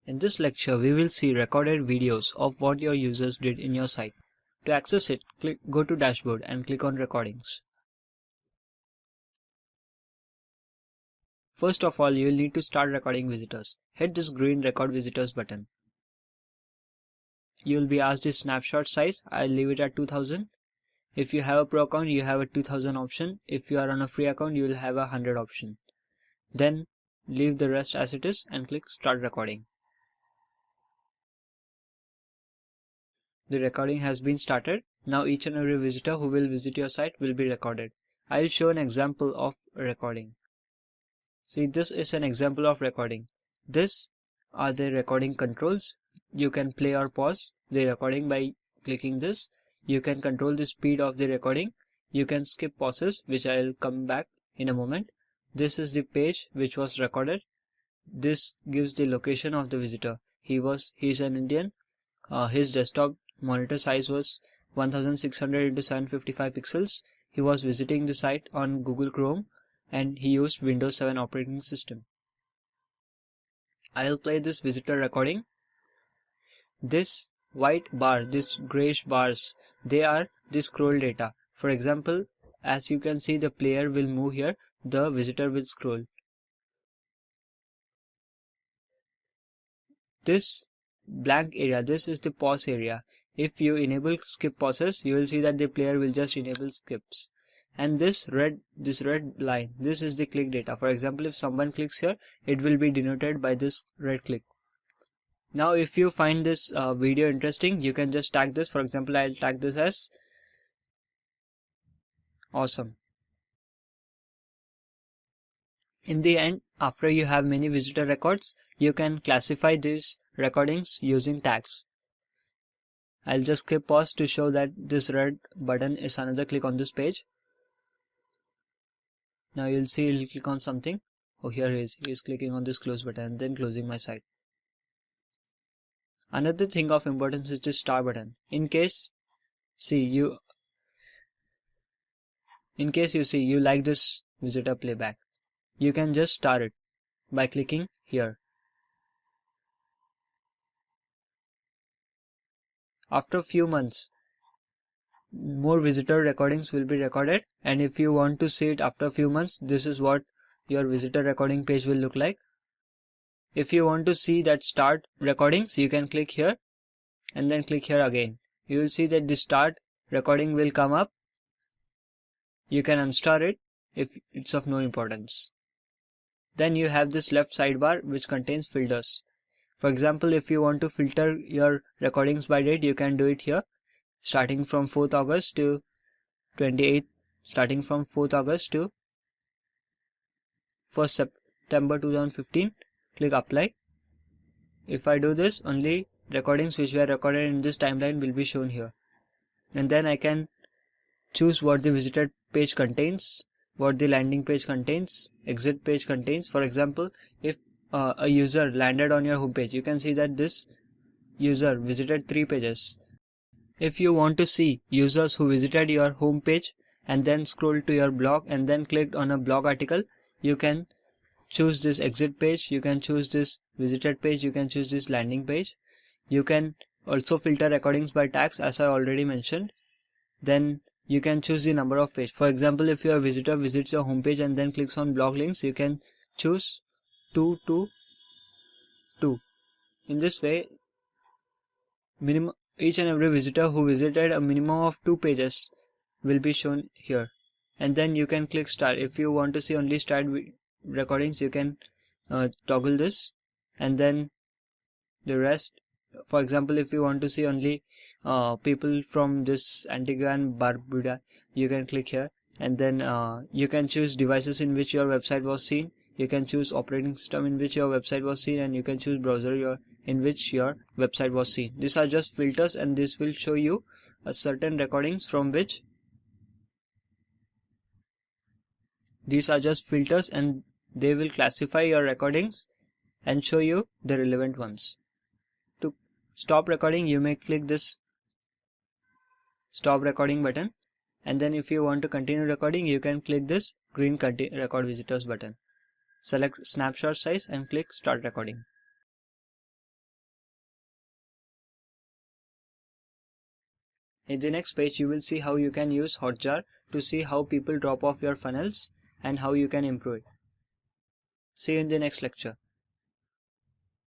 In this lecture, we will see recorded videos of what your users did in your site. To access it, go to Dashboard and click on Recordings. First of all, you will need to start recording visitors. Hit this green Record Visitors button. You will be asked the snapshot size. I'll leave it at 2000. If you have a pro account, you have a 2000 option. If you are on a free account, you will have a 100 option. Then leave the rest as it is and click Start Recording. The recording has been started. Now each and every visitor who will visit your site will be recorded. I will show an example of recording. See, this is an example of recording. This are the recording controls. You can play or pause the recording by clicking this. You can control the speed of the recording. You can skip pauses, which I will come back in a moment. This is the page which was recorded. This gives the location of the visitor. He is an Indian. His desktop monitor size was 1600 into 755 pixels. He was visiting the site on Google Chrome and he used Windows 7 operating system. I'll play this visitor recording. This white bar, this grayish bars, they are the scroll data. For example, as you can see, the player will move here, the visitor will scroll. This blank area, this is the pause area. If you enable skip pauses, you will see that the player will just enable skips. And this red line, this is the click data. For example, if someone clicks here, it will be denoted by this red click. Now if you find this video interesting, you can just tag this. For example, I'll tag this as awesome. In the end, after you have many visitor records, you can classify these recordings using tags. I'll just skip pause to show that this red button is another click on this page. Now you'll see he'll click on something. Oh, here he is clicking on this close button and then closing my site. Another thing of importance is this star button. In case you see you like this visitor playback, you can just star it by clicking here. After a few months, more visitor recordings will be recorded, and if you want to see it after a few months, this is what your visitor recording page will look like. If you want to see that start recordings, you can click here and then click here again. You will see that the start recording will come up. You can unstar it if it's of no importance. Then you have this left sidebar which contains filters. For example, if you want to filter your recordings by date, you can do it here. Starting from 4th August to 28th, starting from 4th August to 1st September 2015, click apply. If I do this, only recordings which were recorded in this timeline will be shown here. And then I can choose what the visitor page contains, what the landing page contains, exit page contains. For example, if a user landed on your home page, you can see that this user visited 3 pages. If you want to see users who visited your home page and then scrolled to your blog and then clicked on a blog article, you can choose this exit page, you can choose this visited page, you can choose this landing page. You can also filter recordings by tags, as I already mentioned. Then you can choose the number of page. For example, if your visitor visits your home page and then clicks on blog links, you can choose 2 to 2. In this way, each and every visitor who visited a minimum of 2 pages will be shown here. And then you can click start. If you want to see only start recordings, you can toggle this, and then the rest. For example, if you want to see only people from this Antigua and Barbuda, you can click here, and then you can choose devices in which your website was seen. You can choose operating system in which your website was seen, and you can choose browser in which your website was seen. These are just filters, and this will show you a certain recordings from which these are just filters, and they will classify your recordings and show you the relevant ones. To stop recording, you may click this stop recording button, and then if you want to continue recording, you can click this green record visitors button. Select snapshot size and click start recording. In the next page, you will see how you can use Hotjar to see how people drop off your funnels and how you can improve it. See you in the next lecture.